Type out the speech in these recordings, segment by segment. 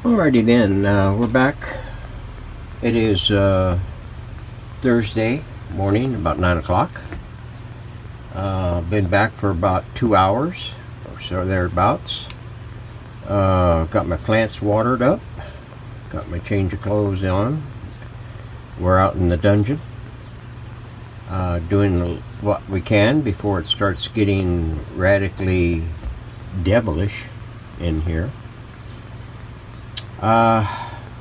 Alrighty then, we're back. It is Thursday morning, about 9 o'clock. Been back for about 2 hours or so thereabouts. Got my plants watered up, got my change of clothes on. We're out in the dungeon, doing what we can before it starts getting radically devilish in here.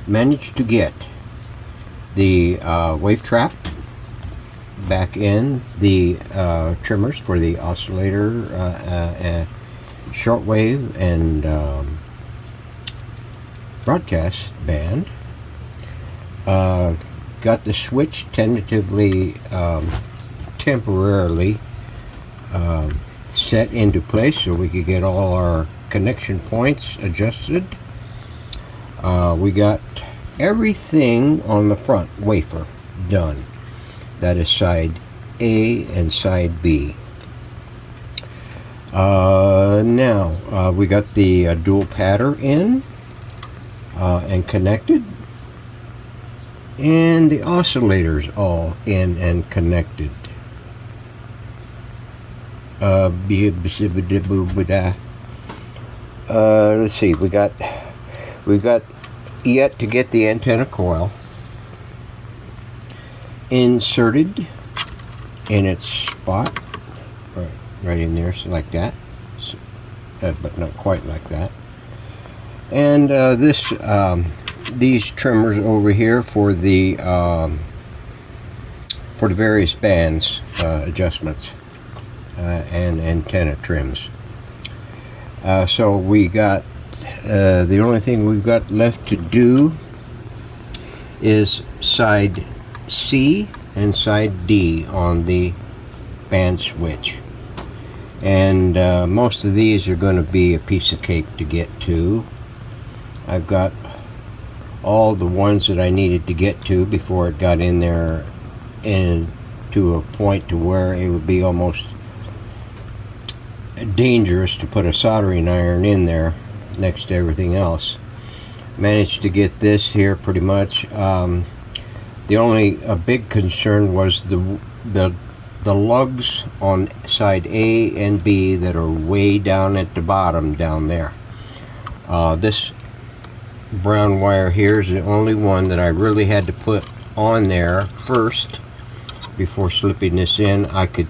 Managed to get the wave trap back in, the trimmers for the oscillator, shortwave and broadcast band. Got the switch tentatively, temporarily set into place so we could get all our connection points adjusted. We got everything on the front wafer done. That is side A and side B. Now we got the dual pattern in and connected, and the oscillators all in and connected. Let's see, we've got yet to get the antenna coil inserted in its spot, right in there, so like that, but not quite like that. And these trimmers over here for the various bands adjustments and antenna trims. So we got the only thing we've got left to do is side C and side D on the band switch, and most of these are going to be a piece of cake to get to. I've got all the ones that I needed to get to before it got in there and to a point to where it would be almost dangerous to put a soldering iron in there next to everything else. Managed to get this here pretty much. The only big concern was the lugs on side A and B that are way down at the bottom down there. This brown wire here is the only one that I really had to put on there first before slipping this in. I could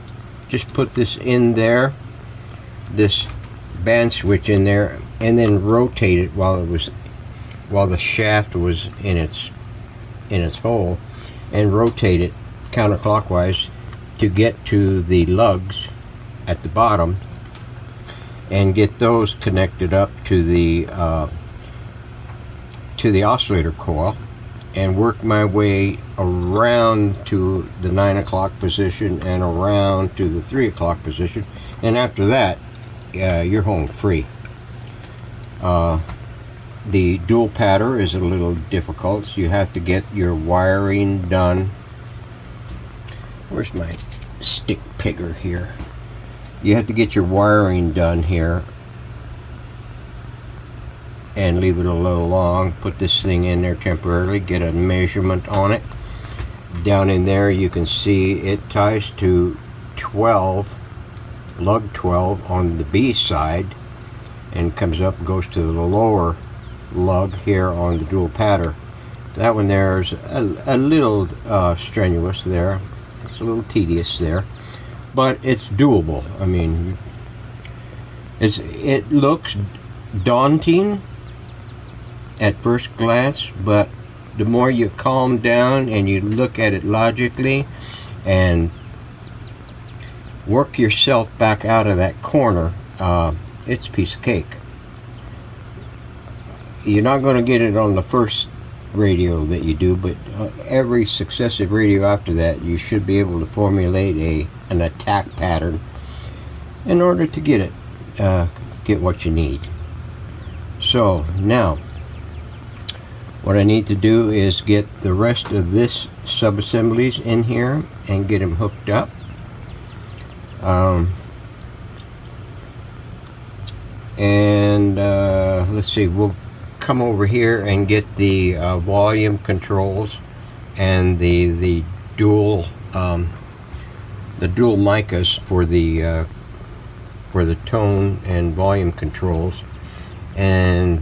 just put this in there, this band switch in there, and then rotate it while the shaft was in its hole, and rotate it counterclockwise to get to the lugs at the bottom and get those connected up to the oscillator coil, and work my way around to the 9 o'clock position and around to the 3 o'clock position, and after that you're home free. The dual pattern is a little difficult, so you have to get your wiring done. Where's my stick pigger here? You have to get your wiring done here and leave it a little long. Put this thing in there temporarily, get a measurement on it. Down in there you can see it ties to 12, lug 12 on the B side, and comes up and goes to the lower lug here on the dual pattern. That one there is a little strenuous there. It's a little tedious there, but it's doable. I mean, it looks daunting at first glance, but the more you calm down and you look at it logically and work yourself back out of that corner, it's a piece of cake. You're not going to get it on the first radio that you do, but every successive radio after that you should be able to formulate an attack pattern in order to get what you need. So now what I need to do is get the rest of this sub-assemblies in here and get them hooked up. And let's see, we'll come over here and get the volume controls and the dual micas for the tone and volume controls, and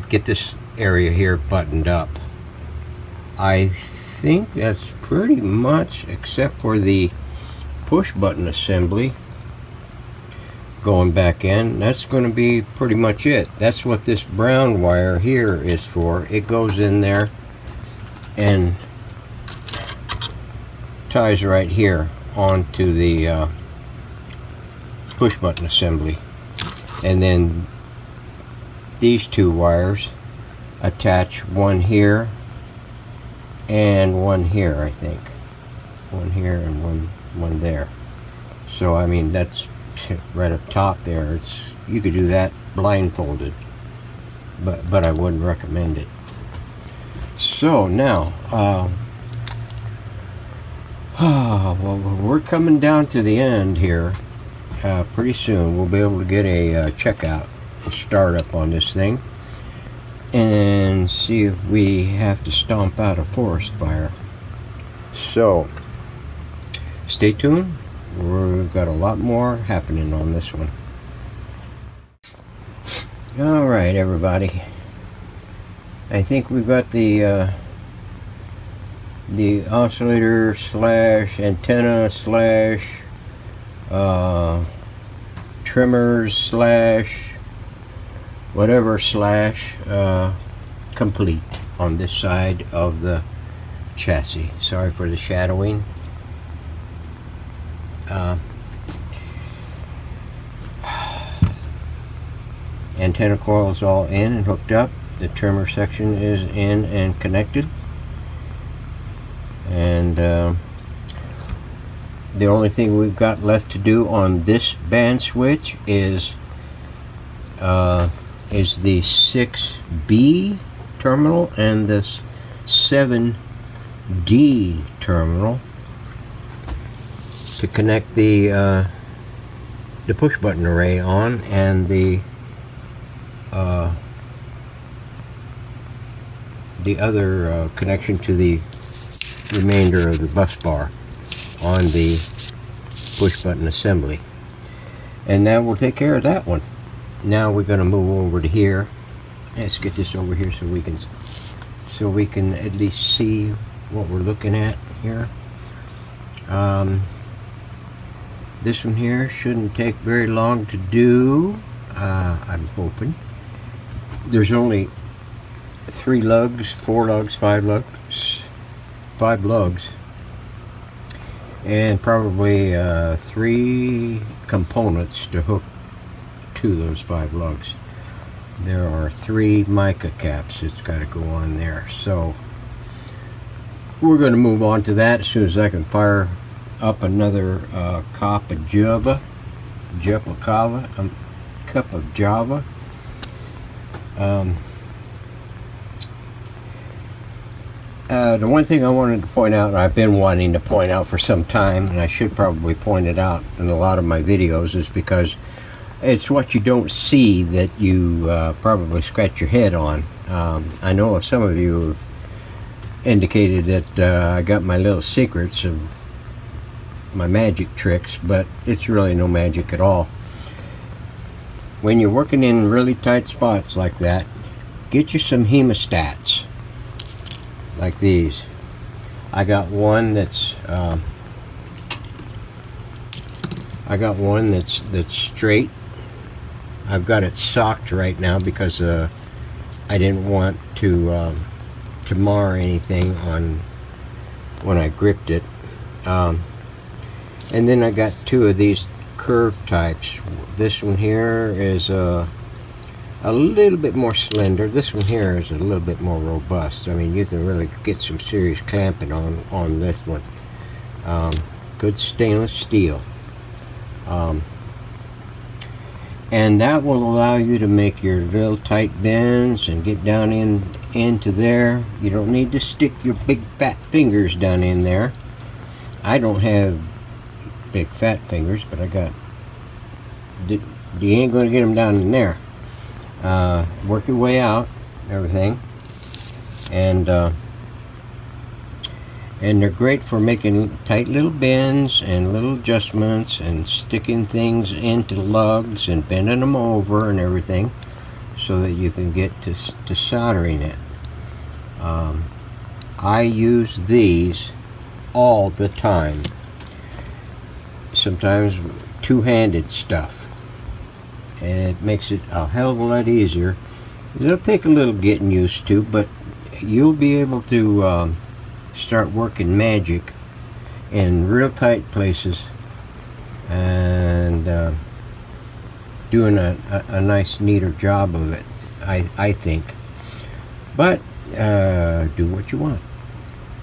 get this area here buttoned up. I think that's pretty much, except for the push button assembly going back in, that's going to be pretty much it. That's what this brown wire here is for. It goes in there and ties right here onto the push button assembly, and then these two wires attach, one here and one here, I think. One here and one there. So I mean, that's right up top there. You could do that blindfolded, but I wouldn't recommend it. So now well, we're coming down to the end here. Pretty soon we'll be able to get a checkout startup on this thing and see if we have to stomp out a forest fire. So stay tuned. We've got a lot more happening on this one. Alright, everybody, I think we've got the oscillator slash antenna slash trimmers slash whatever slash complete on this side of the chassis. Sorry for the shadowing. Antenna coil is all in and hooked up. The trimmer section is in and connected, and the only thing we've got left to do on this band switch is the 6B terminal and this 7D terminal to connect the push button array on, and the other connection to the remainder of the bus bar on the push button assembly, and that will take care of that one. Now we're going to move over to here. Let's get this over here so we can at least see what we're looking at here. This one here shouldn't take very long to do. I'm hoping. There's only 3 lugs, 4 lugs, 5 lugs, and probably 3 components to hook to those 5 lugs. There are 3 mica caps that's got to go on there. So we're going to move on to that as soon as I can fire up another cup of Java. The one thing I wanted to point out, and I've been wanting to point out for some time, and I should probably point it out in a lot of my videos, is because it's what you don't see that you probably scratch your head on. I know some of you have indicated that I got my little secrets of my magic tricks, but it's really no magic at all. When you're working in really tight spots like that, get you some hemostats like these. I got one that's straight. I've got it socked right now because I didn't want to mar anything on when I gripped it. And then I got 2 of these curved types. This one here is a little bit more slender. This one here is a little bit more robust. I mean, you can really get some serious clamping on this one. Good stainless steel. And that will allow you to make your little tight bends and get down into there. You don't need to stick your big fat fingers down in there. I don't have big fat fingers, but I got, you ain't going to get them down in there. Work your way out everything, and they're great for making tight little bends and little adjustments and sticking things into lugs and bending them over and everything, so that you can get to soldering it. I use these all the time, sometimes two-handed stuff, and it makes it a hell of a lot easier. It'll take a little getting used to, but you'll be able to start working magic in real tight places and doing a nice, neater job of it, I think. But do what you want.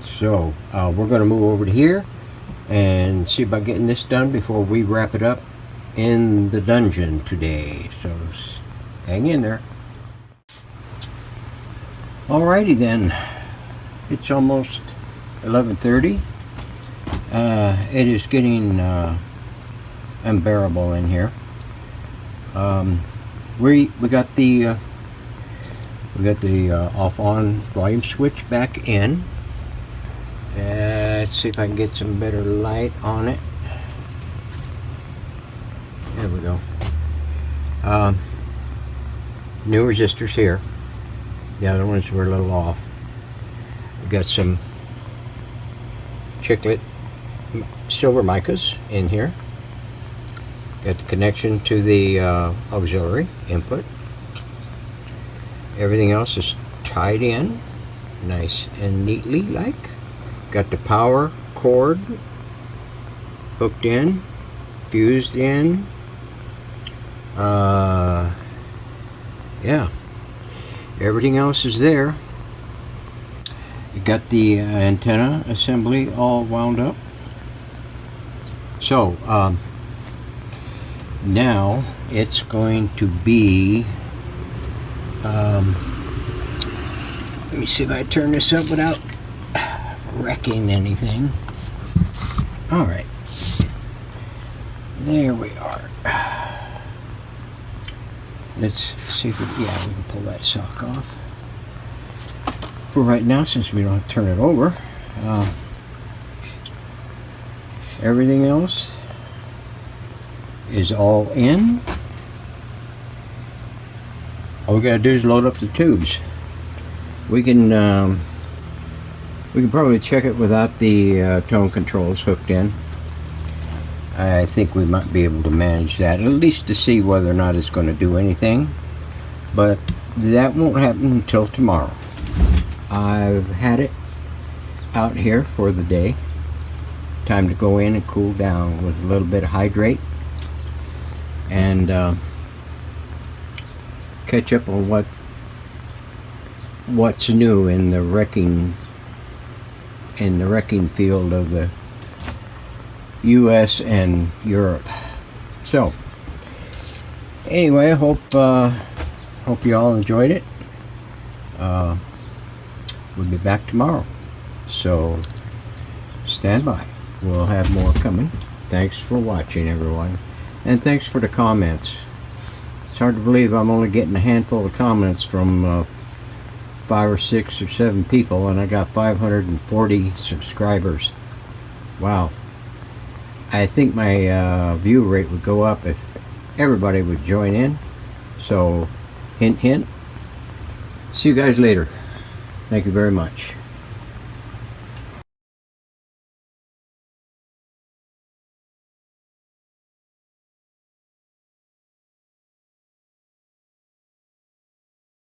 So we're going to move over to here and see about getting this done before we wrap it up in the dungeon today. So hang in there. Alrighty then, it's almost 11:30. It is getting unbearable in here. We got the off-on volume switch back in. Let's see if I can get some better light on it. There we go. New resistors here. The other ones were a little off. We've got some chiclet silver micas in here. Got the connection to the auxiliary input. Everything else is tied in nice and neatly like. Got the power cord hooked in, fused in. Yeah, everything else is there. You got the antenna assembly all wound up. So now it's going to be let me see if I turn this up without wrecking anything. Alright, there we are. Let's see if we can pull that sock off for right now, since we don't have to turn it over. Everything else is all in. All we gotta do is load up the tubes. We can probably check it without the tone controls hooked in. I think we might be able to manage that, at least to see whether or not it's going to do anything. But that won't happen until tomorrow. I've had it out here for the day. Time to go in and cool down with a little bit of hydrate and catch up on what's new in the wrecking field of the US and Europe. So anyway, I hope you all enjoyed it. We'll be back tomorrow, so stand by. We'll have more coming. Thanks for watching, everyone, and thanks for the comments. It's hard to believe I'm only getting a handful of comments from 5 or 6 or 7 people, and I got 540 subscribers. Wow. I think my view rate would go up if everybody would join in. So hint hint. See you guys later. Thank you very much.